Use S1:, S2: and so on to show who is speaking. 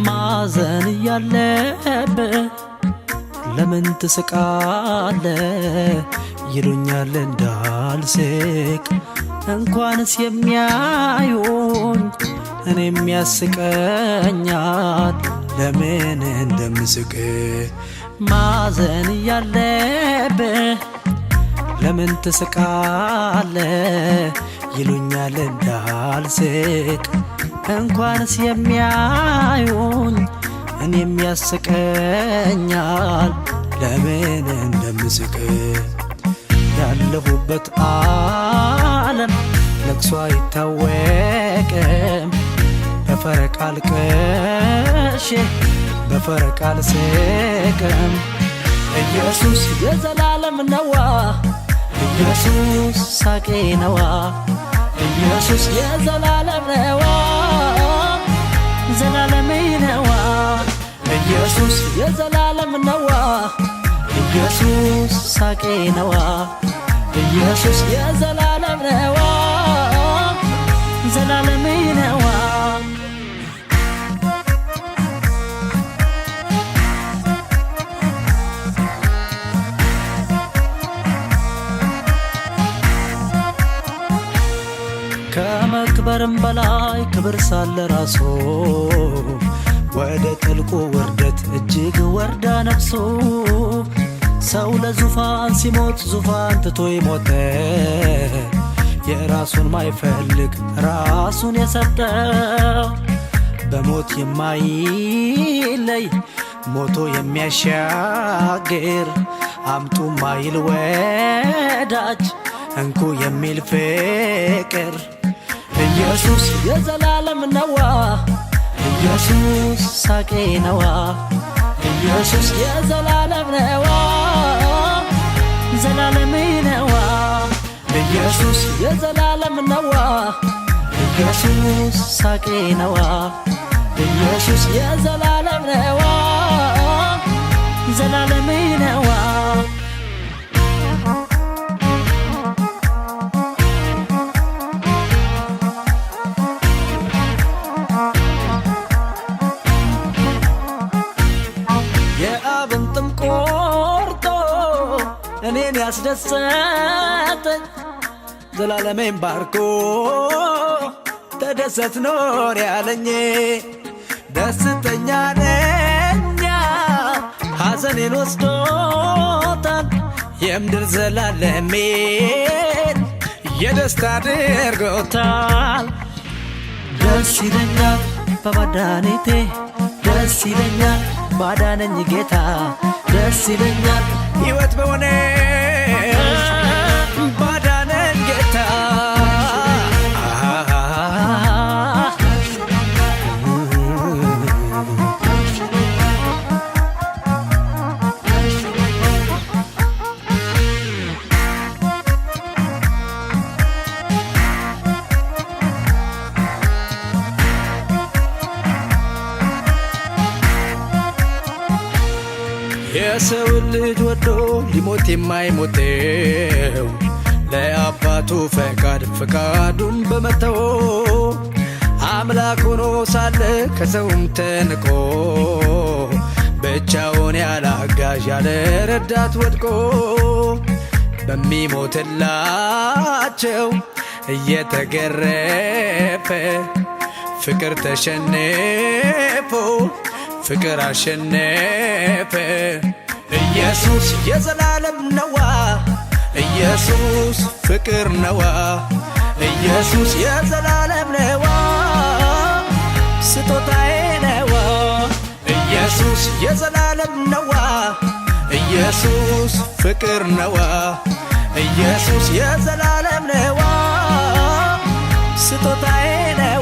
S1: ማዘን ያለብህ ለምን ትስቃለህ ይሉኛል እንዳልስቅ እንኳንስ የሚያዩኝ እኔም ያስቀኛል ለምን እንደምስቅ ማዘን ያለብህ ለምን ትስቃለህ ይሉኛል እንዳልስቅ እንኳንስ የሚያዩኝ እኔም ያስቀኛል ለምን እንደምስቅ ያለሁበት ዓለም ለቅሶ አይታወቅም በፈረቃ አልቅሼ በፈረቃ አልስቅም ኢየሱስ የዘላለም ነዋ ኢየሱስ ሳቄ ነዋ ኢየሱስ የዘላለም ነዋ ዘላለሜ ነዋ ኢየሱስ የዘላለም ነዋ ኢየሱስ ሳቄ ነዋ ኢየሱስ የዘላለም ነዋ ዘላለሜ ነዋ ከመክበርም በላይ ክብር ሳለ ራሱ ወደ ጥልቁ ውርደት እጅግ ወርዳ ነፍሱ ሰው ለዙፋን ሲሞት ዙፋን ትቶ ይሞተ የራሱን ማይፈልግ ራሱን የሰጠ በሞት የማይለይ ሞቶ የሚያሻግር አምጡ ማይል ወዳጅ እንኩ የሚል ፍቅር ኢየሱስ የዘላለም ነዋ ኢየሱስ ሳቄ ነዋ ኢየሱስ የዘላለም ነዋ ዘላለሜ ነዋ ኢየሱስ የዘላለም ነዋ ኢየሱስ ሳቄ ነዋ ኢየሱስ የዘላለም ነዋ ዘላለሜ ነዋ የአብን ጥም ቆርጦ እኔን ያስደሰተኝ ዘላለሜን ባርኮ ተደሰት ኖር ያለኝ ደስተኛ ነኛ ሐዘኔን ወስዶታል የምድር ዘላለሜን የደስታ አድርጎታል ደስ ይለኛል በመድኃኒቴ ደስ ይለኛል ባዳነኝ ጌታ ደስ ይለኛል ሕይወት በሆነ ባዳነኝ ጌታ የሰው ልጅ ወዶ ሊሞት የማይሞተው ለአባቱ ፈቃድ ፈቃዱን በመተው አምላክ ሆኖ ሳለ ከሰውም ተንቆ ብቻውን ያለ አጋዥ ያለ ረዳት ወድቆ በሚሞትላቸው እየተገረፈ ፍቅር ተሸነፈ ፍቅር አሸነፈ ኢየሱስ የዘላለም ነዋ ኢየሱስ ፍቅር ነዋ ኢየሱስ የዘላለም ነዋ ስጦታዬ ነዋ ኢየሱስ የዘላለም ነዋ ኢየሱስ ፍቅር ነዋ ኢየሱስ የዘላለም ነዋ ስጦታዬ ነዋ